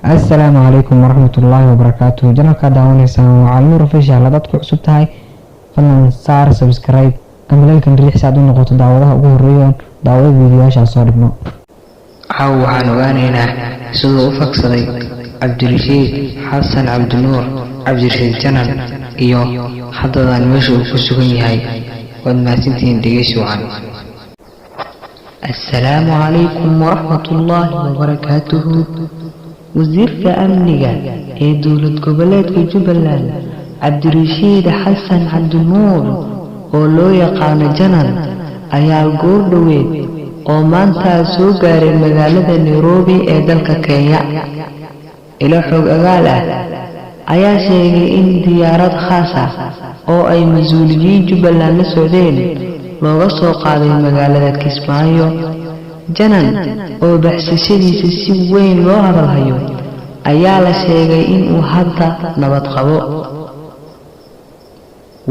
السلام عليكم ورحمة الله وبركاته. جنالك داونيسان وعلى رفيشة على dadku cusub tahay fadlan saar subscribe kambalelkan riix si aad u noqoto daawadaha ugu horeeya daawada fiidiyoyaasha soo dhigno. waxaan ogaanaynaa sidoo u faksaday Cabdirashiid Xasan Cabdinuur Cabdirashiid Janan iyo haddadaan meesha uu ku sugan yahay wad maasintiin dhegeysi wacan. السلام عليكم ورحمة الله وبركاته. وزيرك أمنية دولة قبلات جبلان Cabdirashiid Xasan Cabdinuur oo loo yaqaan Janan ayaa goordhoweed oo maanta soo gaaray magaalada Nairobi ee dalka Kenya. ilo xog agaal ah ayaa sheegay in diyaarad khaas ah oo ay mas'uuliyiin Jubbaland la socdeen looga soo qaaday magaalada Kismaayo. Janan oo baxsashadiisa si weyn loo hadalhayo ayaa la sheegay in uu hadda nabad qabo.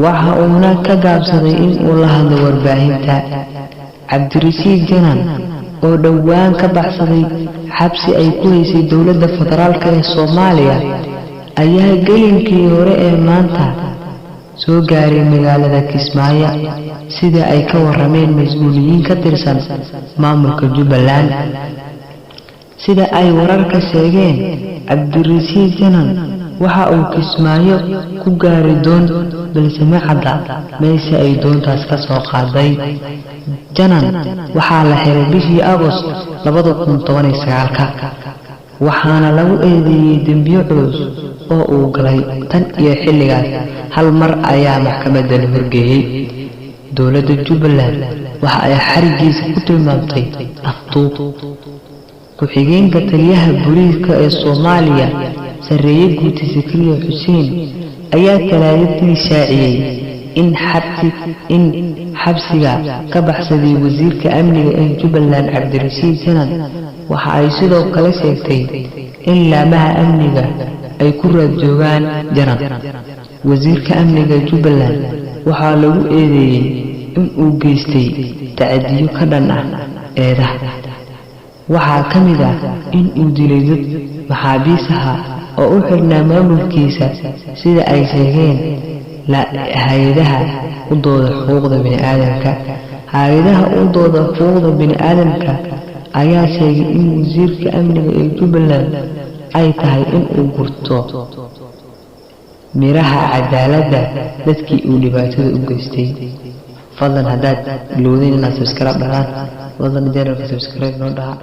waxa uuna ka gaabsaday in uu la hadlo warbaahinta. Cabdirashiid Janan oo dhowaan ka baxsaday xabsi ay ku haysay dowladda federaalka ee Soomaaliya ayaa gelinkii hore ee maanta soo gaaray magaalada Kismaayo sida ay ka warameen mas'uuliyiin ka tirsan maamulka Jubbaland. sida ay wararka sheegeen Cabdirashiid Janan waxa uu Kismaayo ku gaari doon balse ma cadda meesha ay doontaas ka soo qaaday. Janan waxaa la xiray bishii Agost 2019 waxaana lagu eedeeyay dambiyo culus oo uu galay tan iyo xilligaas hal mar ayaa maxkamadda la horgeeyay. dowladda Jubbaland waxa ay xarigiisa ku tilmaamtay afduub. ku-xigeenka taliyaha booliiska ee Soomaaliya Sareeye Guuti Zakariya Xuseen ayaa talaadadii shaaciyay in xabsiga ka baxsaday wasiirka amniga ee Jubbaland Cabdirashiid Janan. waxa ay sidoo kale sheegtay in laamaha amniga ay ku raad joogaan Janan. wasiirka amniga Jubbaland waxaa lagu eedeeyay in uu geystay tacadiyo ka dhan ah eedaha. waxaa ka mid ah in uu dilay dad maxaabiis ah oo u xirnaa maamulkiisa sida ay sheegeen hay'adaha u dooda xuquuqda bini'aadamka. hay'adaha u dooda xuquuqda bini'aadamka ayaa sheegay in wasiirka amniga ee Jubbaland ay tahay in uu gurto miraha cadaaladda dadkii uu dhibaatada u geystay. fadlan haddaad ilowdeen inaad subscribe dhahaan fadlan channelka subscribe noo dhaha.